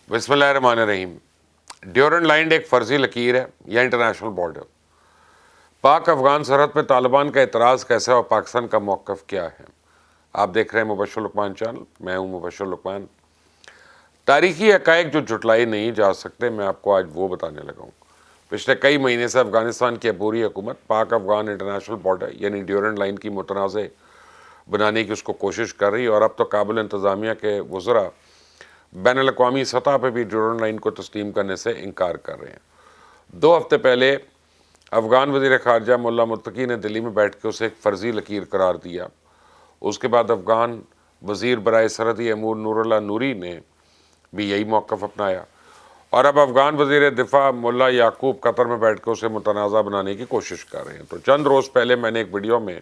बिस्मिल्लाहिर्रहमानिर्रहीम। Durand line एक फ़र्ज़ी लकीर है या इंटरनेशनल बॉर्डर? पाक अफ़गान सरहद पर तालिबान का एतराज़ कैसा है और पाकिस्तान का मौक़िफ़ क्या है? आप देख रहे हैं मुबश्शिर लुक़मान चैनल। मैं हूँ मुबश्शिर लुक़मान। तारीख़ी हक़ाइक़ जो झुटलाए नहीं जा सकते, मैं आपको आज वो बताने लगा हूँ। पिछले कई महीने से अफ़गानिस्तान की अबूरी हुकूमत पाक अफ़गान इंटरनेशनल बॉर्डर यानी ड्यूरन लाइन की मुतनाज़ बनाने की उसको कोशिश कर रही है, और अब तो काबुल इंतज़ामिया के वज़रा बैनुल-अक़वामी सतह पर भी ड्यूरन लाइन को तस्लीम करने से इनकार कर रहे हैं। 2 हफ्ते पहले अफ़गान वज़ीर ख़ारजा मुल्ला मुत्तकी ने दिल्ली में बैठ के उसे एक फ़र्ज़ी लकीर करार दिया। उसके बाद अफ़गान वज़ीर बराए सरहदी अमूर नूरुल्लाह नूरी ने भी यही मौक़िफ़ अपनाया, और अब अफ़गान वज़ीर दिफ़ा मुल्ला याकूब कतर में बैठ कर उसे मुतनाज़ा बनाने की कोशिश कर रहे हैं। तो चंद रोज़ पहले मैंने एक वीडियो में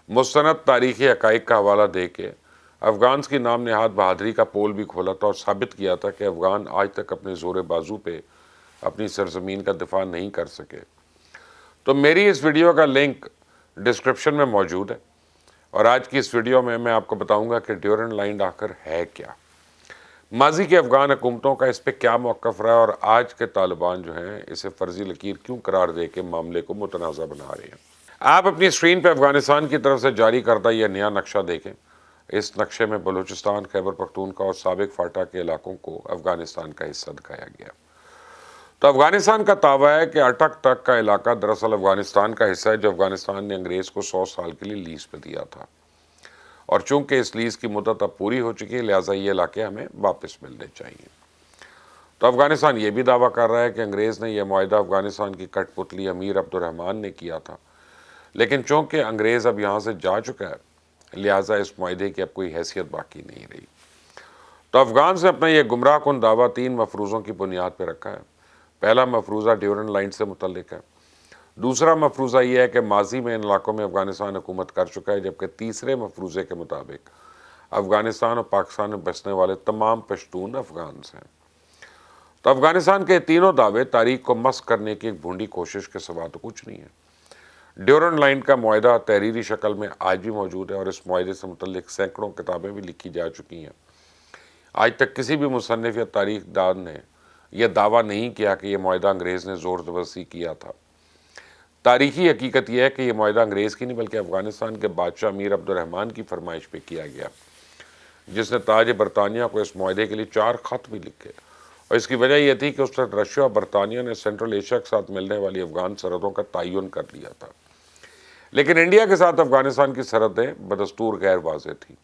मुस्तनद तारीख़ी हक़ाइक़ का हवाला दे के अफ़गान की नाम नहाद बहादुरी का पोल भी खोला था और साबित किया था कि अफ़गान आज तक अपने ज़ोर बाजू पे अपनी सरज़मीन का दिफा नहीं कर सके। तो मेरी इस वीडियो का लिंक डिस्क्रिप्शन में मौजूद है, और आज की इस वीडियो में मैं आपको बताऊंगा कि ड्यूरन लाइन आखिर है क्या, माजी की अफ़गान हुकूमतों का इस पर क्या मौक़िफ़ रहा है, और आज के तालिबान जो हैं इसे फ़र्ज़ी लकीर क्यों करार दे के मामले को मुतनाज़ा बना रहे हैं। आप अपनी स्क्रीन पर अफ़गानिस्तान की तरफ से जारी करदा यह नया नक्शा देखें। इस नक्शे में बलूचिस्तान, खैबर पख्तूनख्वा और साबिक फाटा के इलाकों को अफ़गानिस्तान का हिस्सा दिखाया गया। तो अफ़गानिस्तान का दावा है कि अटक तक का इलाका दरअसल अफ़गानिस्तान का हिस्सा है, जो अफ़गानिस्तान ने अंग्रेज़ को 100 साल के लिए लीज़ पर दिया था, और चूंकि इस लीज़ की मुद्दत अब पूरी हो चुकी है, लिहाजा ये इलाके हमें वापस मिलने चाहिए। तो अफ़गानिस्तान ये भी दावा कर रहा है कि अंग्रेज़ ने यह मुआहदा अफ़गानिस्तान की कठपुतली अमीर अब्दुर्रहमान ने किया था, लेकिन चूँकि अंग्रेज़ अब यहाँ से जा चुका है, लिहाजा इस मुआहदे की अब कोई हैसियत बाकी नहीं रही। तो अफ़गान से अपना यह गुमराह कुन दावा 3 मफरूज़ों की बुनियाद पर रखा है। पहला मफरूज़ा ड्यूरन लाइन से मुतल्लिक है। दूसरा मफरूज़ा यह है कि माजी में इन इलाकों में अफ़गानिस्तान हुकूमत कर चुका है, जबकि तीसरे मफरूज़े के मुताबिक अफ़गानिस्तान और पाकिस्तान में बसने वाले तमाम पश्तून अफ़गान हैं। तो अफ़गानिस्तान के तीनों दावे तारीख को मस्क करने की एक भूंडी कोशिश के सिवा तो कुछ नहीं है। ड्यूरन लाइन का मुआहदा तहरीरी शक्ल में आज भी मौजूद है, और इस मुआहदे से मुतल्लिक सैकड़ों किताबें भी लिखी जा चुकी हैं। आज तक किसी भी मुसन्निफ़ या तारीख़दान ने यह दावा नहीं किया कि यह मुआहदा अंग्रेज़ ने ज़ोर ज़बरदस्ती किया था। तारीख़ी हकीकत यह है कि यह मुआहदा अंग्रेज़ की नहीं बल्कि अफ़गानिस्तान के बादशाह अमीर अब्दुर्रहमान की फरमाइश पर किया गया, जिसने ताज बरतानिया को इस मुआहदे के लिए 4 ख़त भी लिखे, और इसकी वजह यह थी कि उस वक्त रशिया और बरतानिया ने सेंट्रल एशिया के साथ मिलने वाली अफ़गान सरहदों का तयन कर लिया था, लेकिन इंडिया के साथ अफ़गानिस्तान की सरहदें बदस्तूर गैर वाज़ेह थी।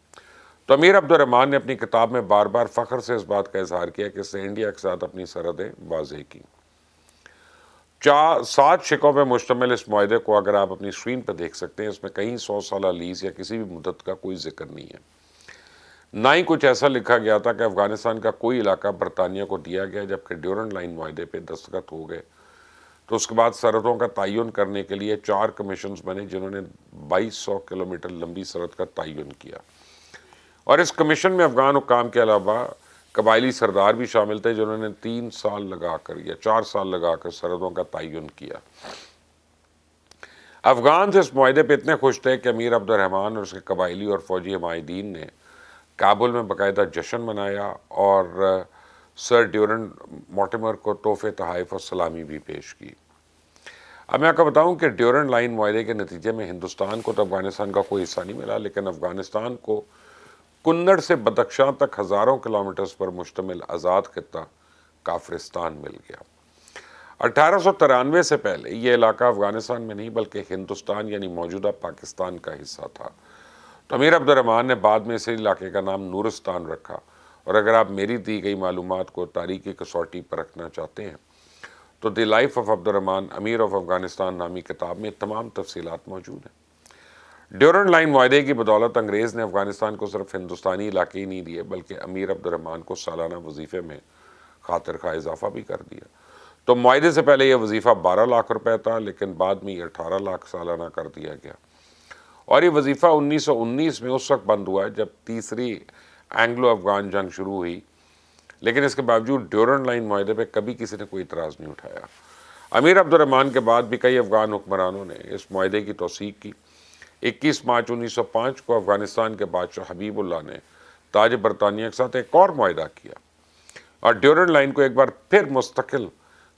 तो अमीर अब्दुर्रहमान ने अपनी किताब में बार बार फ़ख्र से इस बात का इजहार किया कि इसने इंडिया के साथ अपनी सरहदें वाज़ेह की। 7 शिकों पर मुश्तमिल इस मुआहदे को अगर आप अपनी स्क्रीन पर देख सकते हैं, इसमें कहीं 100 साला लीज़ या किसी भी मुद्दत का कोई जिक्र नहीं है। ना ही कुछ ऐसा लिखा गया था कि अफ़गानिस्तान का कोई इलाका बरतानिया को दिया गया। जबकि ड्यूरन लाइन मुआहदे पर दस्तखत हो गए तो उसके बाद सरहदों का तयन करने के लिए 4 कमीशन बने, जिन्होंने 2200 किलोमीटर लंबी सरहद का तयन किया, और इस कमीशन में अफ़गान हुक्काम के अलावा कबायली सरदार भी शामिल थे, जिन्होंने 3 साल लगाकर या 4 साल लगाकर सरहदों का तयन किया। अफ़गान इस मुआहदे पर इतने खुश थे कि अमीर अब्दुर्रहमान और उसके कबायली और फ़ौजी हमायदीन ने काबुल में बाकायदा जश्न मनाया और सर ड्यूरन मोर्टिमर को तोहफ़े तहाइफ़ और सलामी भी पेश की। अब मैं आपको बताऊं कि ड्यूरन लाइन मुआहदे के नतीजे में हिंदुस्तान को तो अफ़गानिस्तान का कोई हिस्सा नहीं मिला, लेकिन अफ़गानिस्तान को कुन्नड़ से बदख्शां तक हज़ारों किलोमीटर्स पर मुश्तमिल आज़ाद खित्ता काफ़िरिस्तान मिल गया। 1893 से पहले ये इलाका अफ़गानिस्तान में नहीं बल्कि हिंदुस्तान यानी मौजूदा पाकिस्तान का हिस्सा था। तो अमीर अब्दुर्रहमान ने बाद में इस इलाके का नाम नूरिस्तान रखा, और अगर आप मेरी दी गई मालूमात को तारीख़ी कसौटी पर रखना चाहते हैं तो द लाइफ ऑफ अब्दुर्रहमान अमीर ऑफ अफ़गानिस्तान नामी किताब में तमाम तफसीलात मौजूद हैं। ड्यूरन लाइन मुआहदे की बदौलत अंग्रेज़ ने अफ़गानिस्तान को सिर्फ हिंदुस्तानी इलाके ही नहीं दिए, बल्कि अमीर अब्दुर्रहमान को सालाना वजीफ़े में खातिर खा इजाफा भी कर दिया। तो मुआहदे से पहले यह वजीफ़ा 12 लाख रुपये था, लेकिन बाद में 18 लाख सालाना कर दिया गया, और ये वजीफ़ा 1919 में उस वक्त बंद हुआ जब तीसरी एंग्लो अफ़गान जंग शुरू हुई, लेकिन इसके बावजूद ड्यूरन लाइन मुआहदे पर कभी किसी ने कोई इतराज़ नहीं उठाया। अमीर अब्दुर्रहमान के बाद भी कई अफ़गान हुक्मरानों ने इस मुआहदे की तौसीक़ की। 21 मार्च 1905 को अफ़गानिस्तान के बादशाह हबीबुल्लाह ने ताज बरतानिया के साथ एक और मुआहदा किया। اور ڈیورنڈ لائن کو ایک بار پھر مستقل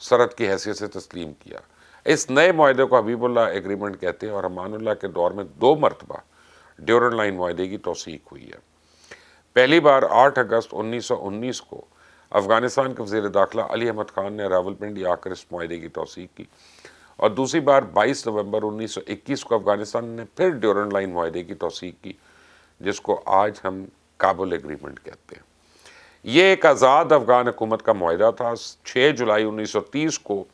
سرحد کی حیثیت سے تسلیم کیا۔ اس نئے معاہدے کو حبیب اللہ ایگریمنٹ کہتے ہیں اور امان اللہ کے دور میں 2 مرتبہ ڈیورنڈ لائن معاہدے کی توثیق ہوئی ہے۔ پہلی بار 8 اگست 1919 کو افغانستان کے وزیر داخلہ علی احمد خان نے راولپنڈی آ کر اس معاہدے کی توثیق کی، اور دوسری بار 22 نومبر 1921 کو افغانستان نے پھر ڈیورنڈ لائن معاہدے کی توثیق کی، جس کو آج ہم کابل ایگریمنٹ کہتے ہیں۔ یہ ایک آزاد افغان حکومت کا معاہدہ تھا۔ 6 جولائی 1930 کو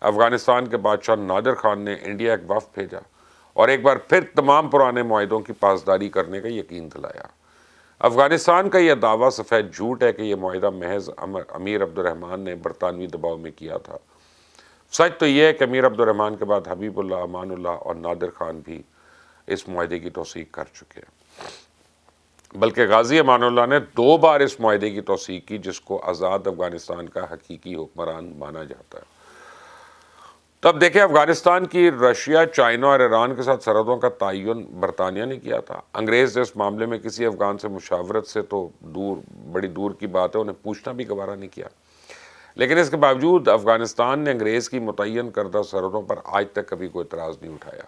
افغانستان کے بادشاہ نادر خان نے انڈیا ایک وفد بھیجا اور ایک بار پھر تمام پرانے معاہدوں کی پاسداری کرنے کا یقین دلایا۔ افغانستان کا یہ دعویٰ سفید جھوٹ ہے کہ یہ معاہدہ محض امیر عبد الرحمن نے برطانوی دباؤ میں کیا تھا۔ سچ تو یہ ہے کہ امیر عبد الرحمن کے بعد حبیب اللہ، امان اللہ اور نادر خان بھی اس معاہدے کی توثیق کر چکے ہیں، بلکہ غازی امان اللہ نے 2 بار اس معاہدے کی توثیق کی، جس کو آزاد افغانستان کا حقیقی حکمران مانا جاتا ہے۔ تب دیکھیں، افغانستان کی رشیا، چائنا اور ایران کے ساتھ سرحدوں کا تعین برطانیہ نے کیا تھا۔ انگریز نے اس معاملے میں کسی افغان سے مشاورت سے تو بڑی دور کی بات ہے، انہیں پوچھنا بھی گوارا نہیں کیا، لیکن اس کے باوجود افغانستان نے انگریز کی متعین کردہ سرحدوں پر آج تک کبھی کوئی اعتراض نہیں اٹھایا۔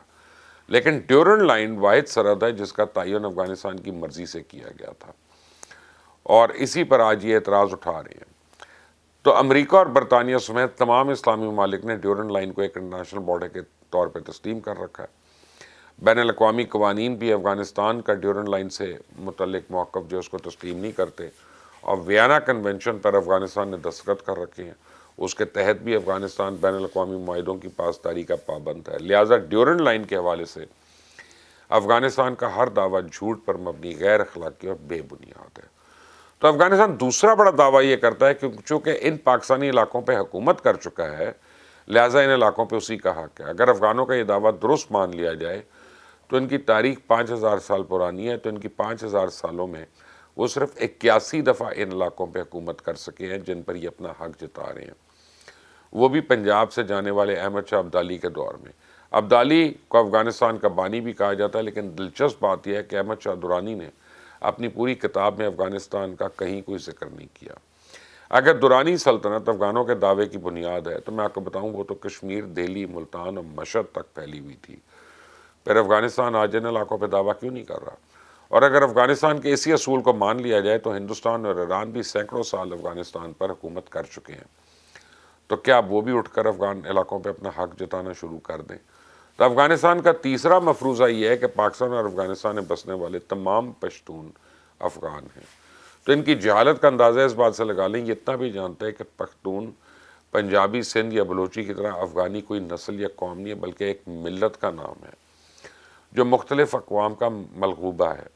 لیکن ڈیورنڈ لائن واحد سرحد ہے جس کا تعین افغانستان کی مرضی سے کیا گیا تھا، اور اسی پر آج یہ اعتراض اٹھا رہے ہیں۔ تو امریکہ اور برطانیہ سمیت تمام اسلامی ممالک نے ڈیورنڈ لائن کو ایک انٹرنیشنل بارڈر کے طور پہ تسلیم کر رکھا ہے۔ بین الاقوامی قوانین بھی افغانستان کا ڈیورنڈ لائن سے متعلق موقف جو اس کو تسلیم نہیں کرتے، اور ویانا کنونشن پر افغانستان نے دستخط کر رکھے ہیں، اس کے تحت بھی افغانستان بین الاقوامی معاہدوں کی پاسداری کا پابند ہے۔ لہٰذا ڈیورنڈ لائن کے حوالے سے افغانستان کا ہر دعویٰ جھوٹ پر مبنی، غیر اخلاقی اور بے بنیاد ہے۔ تو افغانستان دوسرا بڑا دعویٰ یہ کرتا ہے کہ چونکہ ان پاکستانی علاقوں پہ حکومت کر چکا ہے، لہٰذا ان علاقوں پہ اسی کا حق ہے۔ اگر افغانوں کا یہ دعویٰ درست مان لیا جائے تو ان کی تاریخ 5000 سال پرانی ہے، تو ان کی 5000 سالوں میں وہ صرف 81 دفعہ ان علاقوں پہ حکومت کر سکے ہیں جن پر یہ اپنا حق جتا رہے ہیں، وہ بھی پنجاب سے جانے والے احمد شاہ ابدالی کے دور میں۔ ابدالی کو افغانستان کا بانی بھی کہا جاتا ہے، لیکن دلچسپ بات یہ ہے کہ احمد شاہ درانی نے اپنی پوری کتاب میں افغانستان کا کہیں کوئی ذکر نہیں کیا۔ اگر درانی سلطنت افغانوں کے دعوے کی بنیاد ہے تو میں آپ کو بتاؤں وہ تو کشمیر، دہلی، ملتان اور مشہد تک پھیلی ہوئی تھی، پھر افغانستان آج ان علاقوں پہ دعویٰ کیوں نہیں کر رہا؟ اور اگر افغانستان کے اسی اصول کو مان لیا جائے تو ہندوستان اور ایران بھی سینکڑوں سال افغانستان پر حکومت کر چکے ہیں، تو کیا وہ بھی اٹھ کر افغان علاقوں پہ اپنا حق جتانا شروع کر دیں؟ تو افغانستان کا تیسرا مفروضہ یہ ہے کہ پاکستان اور افغانستان میں بسنے والے تمام پشتون افغان ہیں۔ تو ان کی جہالت کا اندازہ اس بات سے لگا لیں، یہ اتنا بھی جانتے ہیں کہ پختون پنجابی، سندھ یا بلوچی کی طرح افغانی کوئی نسل یا قوم نہیں ہے، بلکہ ایک ملت کا نام ہے جو مختلف اقوام کا ملغوبہ ہے۔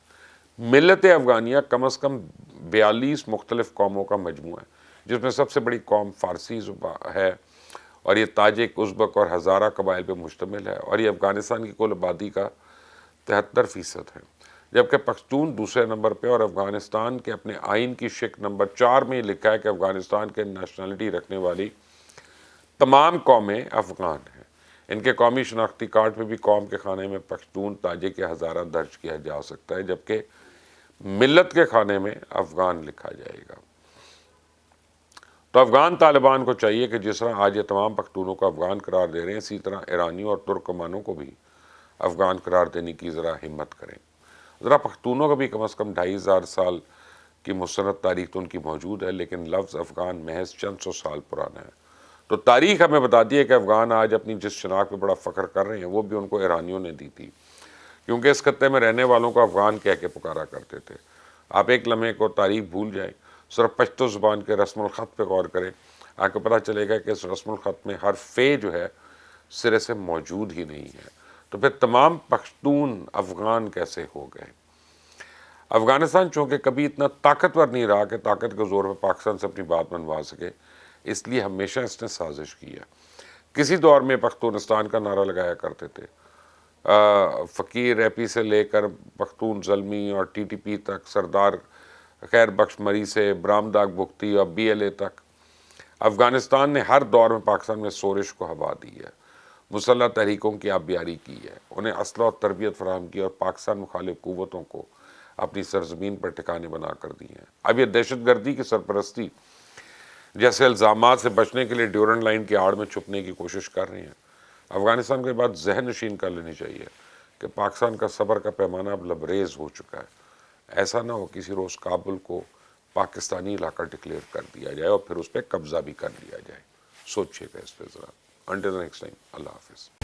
ملت افغانیہ کم از کم 42 مختلف قوموں کا مجموعہ ہے، جس میں سب سے بڑی قوم فارسی ہے، اور یہ تاجک، ازبک اور ہزارہ قبائل پہ مشتمل ہے، اور یہ افغانستان کی کل آبادی کا 73% ہے، جبکہ پختون دوسرے نمبر پہ، اور افغانستان کے اپنے آئین کی شق نمبر 4 میں یہ لکھا ہے کہ افغانستان کے نیشنلٹی رکھنے والی تمام قومیں افغان ہیں۔ ان کے قومی شناختی کارڈ پہ بھی قوم کے خانے میں پختون، تاجک یا ہزارہ درج کیا جا سکتا ہے، جبکہ ملت کے خانے میں افغان لکھا جائے گا۔ تو افغان طالبان کو چاہیے کہ جس طرح آج یہ تمام پختونوں کو افغان قرار دے رہے ہیں، اسی طرح ایرانیوں اور ترکمانوں کو بھی افغان قرار دینے کی ذرا ہمت کریں۔ ذرا پختونوں کا بھی کم از کم 2500 سال کی مستند تاریخ تو ان کی موجود ہے، لیکن لفظ افغان محض چند سو سال پرانا ہے۔ تو تاریخ ہمیں بتاتی ہے کہ افغان آج اپنی جس شناخت پہ بڑا فخر کر رہے ہیں، وہ بھی ان کو ایرانیوں نے دی تھی، کیونکہ اس خطے میں رہنے والوں کو افغان کہہ کے پکارا کرتے تھے۔ آپ ایک لمحے کو تاریخ بھول جائیں، صرف پشتو زبان کے رسم الخط پہ غور کریں، آپ کو پتہ چلے گا کہ اس رسم الخط میں حرف فے جو ہے سرے سے موجود ہی نہیں ہے۔ تو پھر تمام پختون افغان کیسے ہو گئے؟ افغانستان چونکہ کبھی اتنا طاقتور نہیں رہا کہ طاقت کے زور پہ پاکستان سے اپنی بات منوا سکے، اس لیے ہمیشہ اس نے سازش کی ہے۔ کسی دور میں پختونستان کا نعرہ لگایا کرتے تھے، فقیر ایپی سے لے کر پختون زلمی اور ٹی ٹی پی تک، سردار خیر بخش مری سے برامداغ بگتی اور بی ایل اے تک، افغانستان نے ہر دور میں پاکستان میں شورش کو ہوا دی ہے، مسلح تحریکوں کی آبیاری کی ہے، انہیں اسلحہ اور تربیت فراہم کی، اور پاکستان مخالف قوتوں کو اپنی سرزمین پر ٹھکانے بنا کر دی ہیں۔ اب یہ دہشت گردی کی سرپرستی جیسے الزامات سے بچنے کے لیے ڈیورنڈ لائن کی آڑ میں چھپنے کی کوشش کر رہی ہیں۔ افغانستان کو یہ بات ذہن نشین کر لینی چاہیے کہ پاکستان کا صبر کا پیمانہ اب لبریز ہو چکا ہے۔ ایسا نہ ہو کسی روز کابل کو پاکستانی علاقہ ڈکلیئر کر دیا جائے اور پھر اس پہ قبضہ بھی کر لیا جائے۔ سوچیے گا اس پہ ذرا۔ انٹل نیکسٹ ٹائم، اللہ حافظ۔